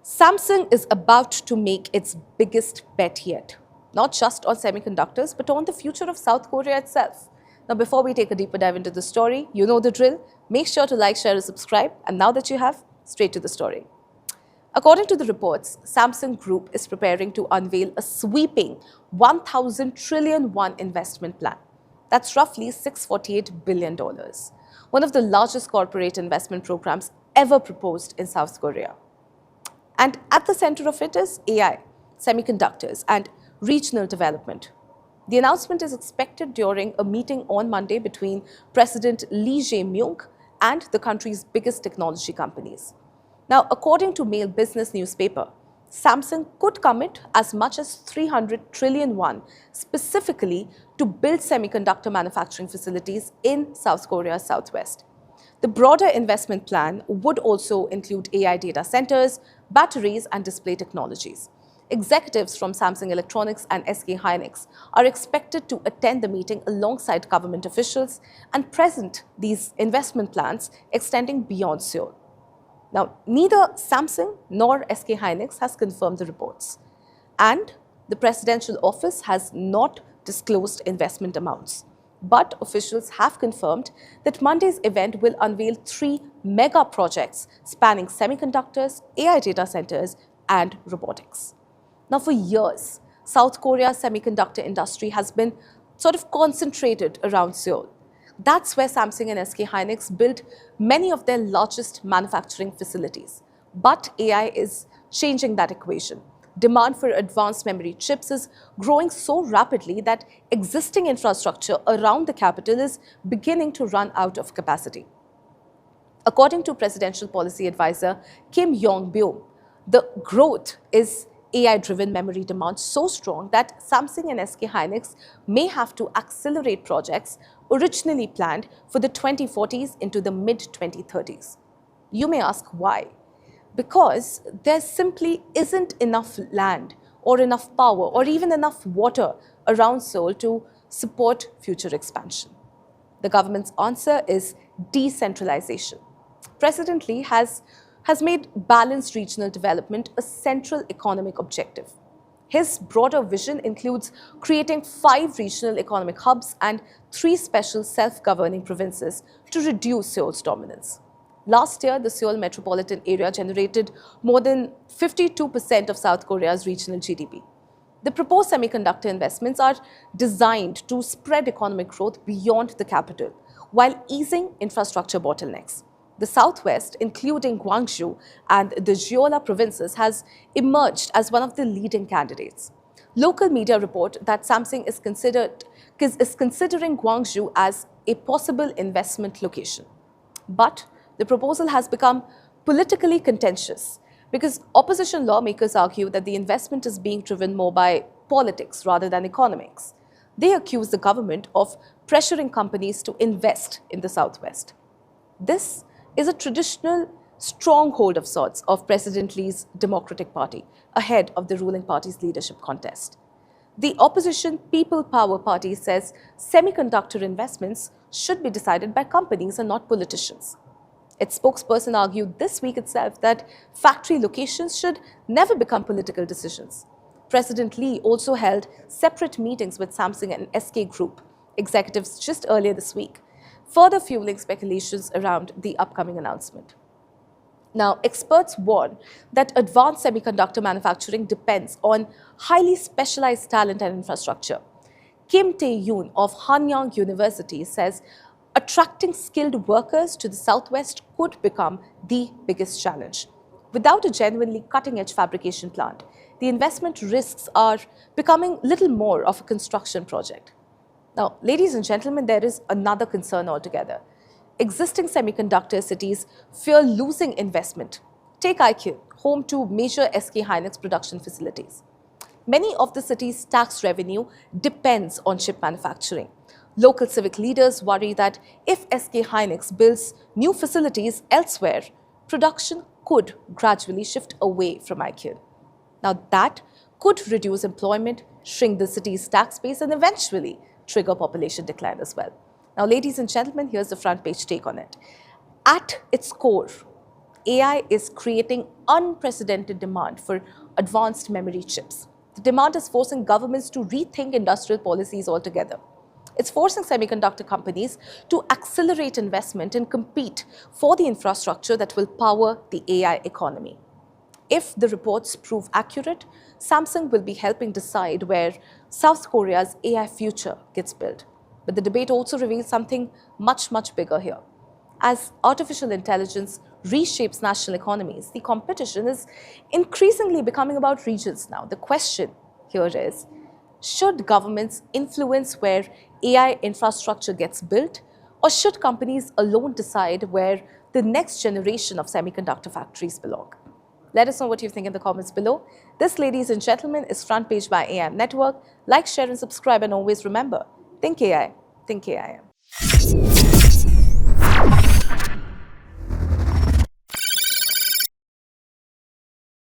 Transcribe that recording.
Samsung is about to make its biggest bet yet, not just on semiconductors, but on the future of South Korea itself. Now, before we take a deeper dive into the story, you know the drill. Make sure to like, share, and subscribe. And now that you have, straight to the story. According to the reports, Samsung Group is preparing to unveil a sweeping 1,000 trillion won investment plan. That's roughly $648 billion, one of the largest corporate investment programs ever proposed in South Korea. And at the center of it is AI, semiconductors, and regional development. The announcement is expected during a meeting on Monday between President Lee Jae-myung and the country's biggest technology companies. Now, according to Mail Business newspaper, Samsung could commit as much as 300 trillion won specifically to build semiconductor manufacturing facilities in South Korea's southwest. The broader investment plan would also include AI data centers, batteries, and display technologies. Executives from Samsung Electronics and SK Hynix are expected to attend the meeting alongside government officials and present these investment plans extending beyond Seoul. Now, neither Samsung nor SK Hynix has confirmed the reports, and the presidential office has not disclosed investment amounts. But officials have confirmed that Monday's event will unveil 3 mega projects spanning semiconductors, AI data centers, and robotics. Now, for years, South Korea's semiconductor industry has been sort of concentrated around Seoul. That's where Samsung and SK Hynix built many of their largest manufacturing facilities. But AI is changing that equation. Demand for advanced memory chips is growing so rapidly that existing infrastructure around the capital is beginning to run out of capacity. According to presidential policy advisor Kim Yong-byung, the growth is AI-driven memory demand so strong that Samsung and SK Hynix may have to accelerate projects originally planned for the 2040s into the mid-2030s. You may ask why? Because there simply isn't enough land or enough power or even enough water around Seoul to support future expansion. The government's answer is decentralization. President Lee has made balanced regional development a central economic objective. His broader vision includes creating 5 regional economic hubs and 3 special self-governing provinces to reduce Seoul's dominance. Last year, the Seoul metropolitan area generated more than 52% of South Korea's regional GDP. The proposed semiconductor investments are designed to spread economic growth beyond the capital, while easing infrastructure bottlenecks. The southwest, including Gwangju and the Jeolla provinces, has emerged as one of the leading candidates. Local media report that Samsung is considering Gwangju as a possible investment location. But the proposal has become politically contentious because opposition lawmakers argue that the investment is being driven more by politics rather than economics. They accuse the government of pressuring companies to invest in the southwest. This is a traditional stronghold of sorts of President Lee's Democratic Party ahead of the ruling party's leadership contest. The opposition People Power Party says semiconductor investments should be decided by companies and not politicians. Its spokesperson argued this week itself that factory locations should never become political decisions. President Lee also held separate meetings with Samsung and SK Group executives just earlier this week, further fueling speculations around the upcoming announcement. Now, experts warn that advanced semiconductor manufacturing depends on highly specialized talent and infrastructure. Kim Tae-yoon of Hanyang University says attracting skilled workers to the southwest could become the biggest challenge. Without a genuinely cutting-edge fabrication plant, the investment risks are becoming little more of a construction project. Now, ladies and gentlemen, there is another concern altogether. Existing semiconductor cities fear losing investment. Take Aikin, home to major SK Hynix production facilities. Many of the city's tax revenue depends on chip manufacturing. Local civic leaders worry that if SK Hynix builds new facilities elsewhere, production could gradually shift away from Aikin. Now, that could reduce employment, shrink the city's tax base, and eventually trigger population decline as well. Now, ladies and gentlemen, here's the front page take on it. At its core, AI is creating unprecedented demand for advanced memory chips. The demand is forcing governments to rethink industrial policies altogether. It's forcing semiconductor companies to accelerate investment and compete for the infrastructure that will power the AI economy. If the reports prove accurate, Samsung will be helping decide where South Korea's AI future gets built. But the debate also reveals something much, much bigger here. As artificial intelligence reshapes national economies, the competition is increasingly becoming about regions now. The question here is, should governments influence where AI infrastructure gets built, or should companies alone decide where the next generation of semiconductor factories belong? Let us know what you think in the comments below. This, ladies and gentlemen, is Front Page by AM Network. Like, share and subscribe, and always remember, think AI, think AIM.